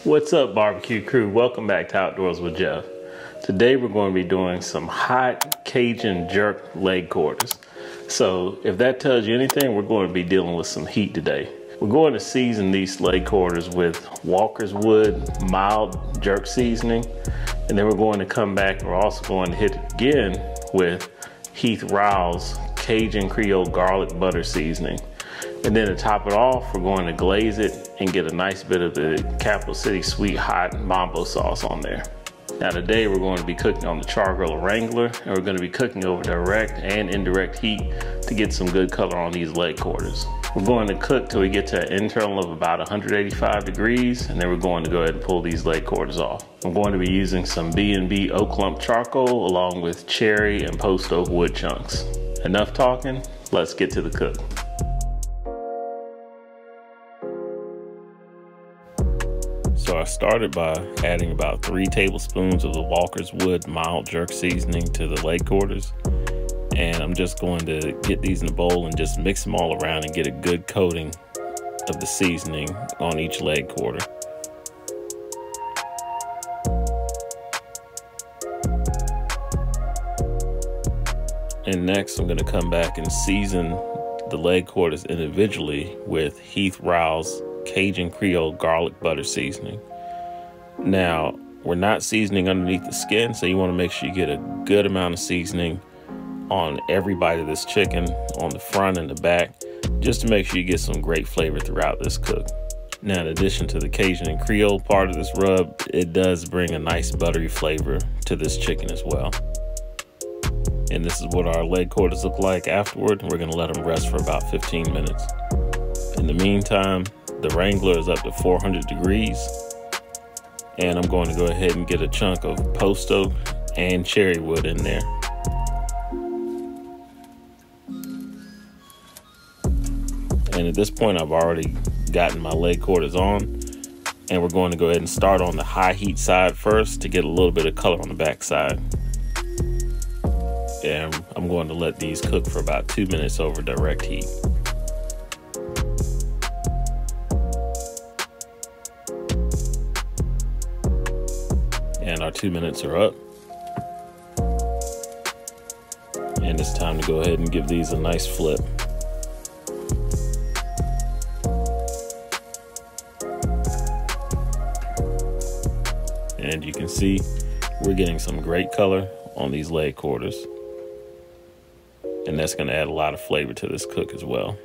What's up, barbecue crew? Welcome back to Outdoors with Geoff. Today we're going to be doing some hot Cajun jerk leg quarters. So if that tells you anything, we're going to be dealing with some heat today. We're going to season these leg quarters with Walkerswood mild jerk seasoning. And then we're going to come back and we're also going to hit it again with Heath Rowell's Cajun Creole garlic butter seasoning. And then to top it off, we're going to glaze it and get a nice bit of the Capital City Sweet Hot Mambo sauce on there. Now today we're going to be cooking on the Chargriller Wrangler, and we're going to be cooking over direct and indirect heat to get some good color on these leg quarters. We're going to cook till we get to an internal of about 185 degrees, and then we're going to go ahead and pull these leg quarters off. I'm going to be using some B&B Oak Lump Charcoal along with cherry and post oak wood chunks. Enough talking, let's get to the cook. So I started by adding about 3 tablespoons of the Walkerswood mild jerk seasoning to the leg quarters. And I'm just going to get these in a bowl and just mix them all around and get a good coating of the seasoning on each leg quarter. And next I'm going to come back and season the leg quarters individually with Heath Rowell's Cajun Creole garlic butter seasoning. Now, we're not seasoning underneath the skin, so you want to make sure you get a good amount of seasoning on every bite of this chicken, on the front and the back, just to make sure you get some great flavor throughout this cook. Now, in addition to the Cajun and Creole part of this rub, it does bring a nice buttery flavor to this chicken as well. And this is what our leg quarters look like afterward. We're going to let them rest for about 15 minutes. In the meantime, the Wrangler is up to 400 degrees, and I'm going to go ahead and get a chunk of post oak and cherry wood in there. And at this point, I've already gotten my leg quarters on, and we're going to go ahead and start on the high heat side first to get a little bit of color on the back side. And I'm going to let these cook for about 2 minutes over direct heat. And our 2 minutes are up. And it's time to go ahead and give these a nice flip. And you can see we're getting some great color on these leg quarters. And that's going to add a lot of flavor to this cook as well.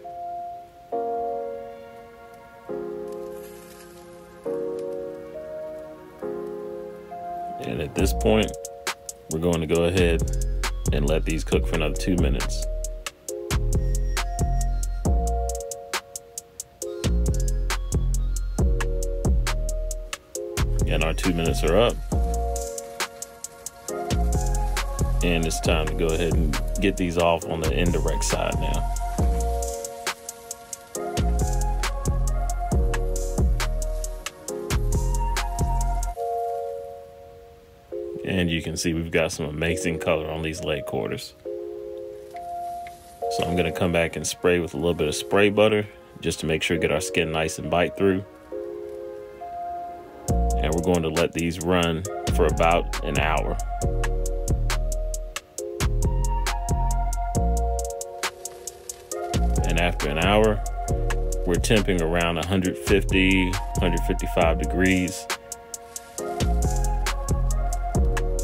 And at this point, we're going to go ahead and let these cook for another 2 minutes. And our 2 minutes are up. And it's time to go ahead and get these off on the indirect side now. And you can see we've got some amazing color on these leg quarters. So I'm going to come back and spray with a little bit of spray butter just to make sure we get our skin nice and bite through. And we're going to let these run for about an hour. And after an hour, we're temping around 150, 155 degrees.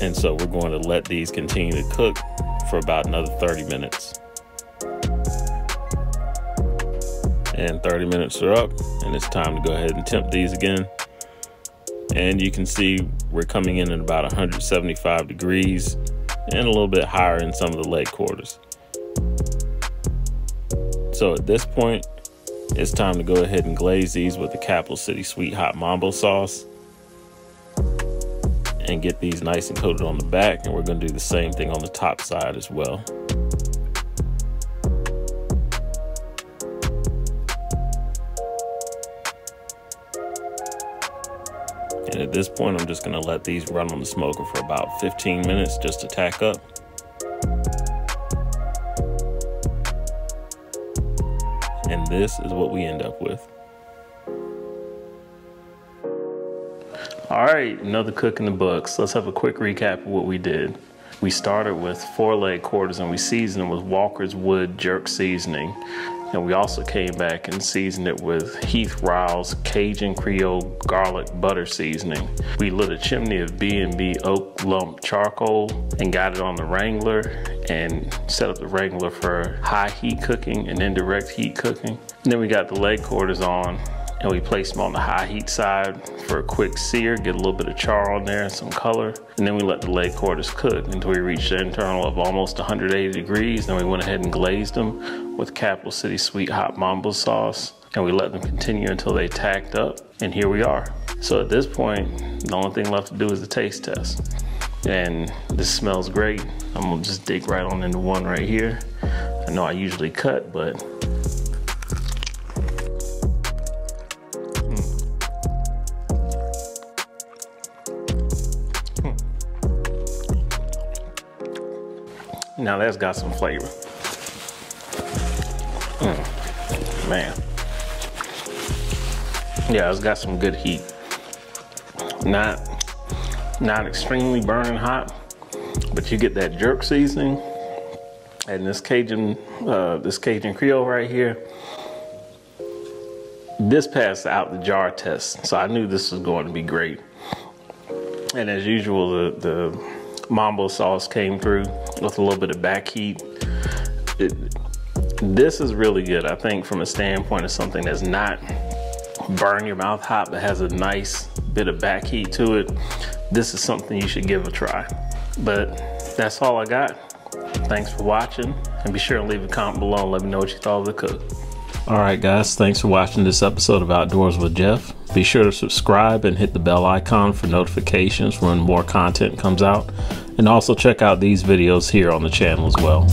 And so we're going to let these continue to cook for about another 30 minutes. And 30 minutes are up, and it's time to go ahead and temp these again. And you can see we're coming in at about 175 degrees and a little bit higher in some of the leg quarters. So at this point, it's time to go ahead and glaze these with the Capital City Sweet Hot Mambo sauce and get these nice and coated on the back, and we're going to do the same thing on the top side as well. And at this point, I'm just going to let these run on the smoker for about 15 minutes just to tack up. And this is what we end up with. All right, another cook in the books. Let's have a quick recap of what we did. We started with 4 leg quarters and we seasoned them with Walkerswood jerk seasoning. And we also came back and seasoned it with Heath Ryle's Cajun Creole garlic butter seasoning. We lit a chimney of B&B Oak Lump Charcoal and got it on the Wrangler and set up the Wrangler for high heat cooking and indirect heat cooking. And then we got the leg quarters on and we placed them on the high heat side for a quick sear, get a little bit of char on there and some color. And then we let the leg quarters cook until we reached the internal of almost 180 degrees. Then we went ahead and glazed them with Capital City Sweet Hot Mambo sauce. And we let them continue until they tacked up. And here we are. So at this point, the only thing left to do is the taste test. And this smells great. I'm gonna just dig right on into one right here. I know I usually cut, but now that's got some flavor. Man. Yeah, it's got some good heat. Not extremely burning hot, but you get that jerk seasoning and this Cajun Creole right here. This passed out the jar test, so I knew this was going to be great. And as usual, the Mambo sauce came through with a little bit of back heat. This is really good, I think, from a standpoint of something that's not burn your mouth hot, but has a nice bit of back heat to it. This is something you should give a try. But that's all I got. Thanks for watching, and be sure to leave a comment below and let me know what you thought of the cook. All right, guys, thanks for watching this episode of Outdoors with Geoff. Be sure to subscribe and hit the bell icon for notifications when more content comes out. And also check out these videos here on the channel as well.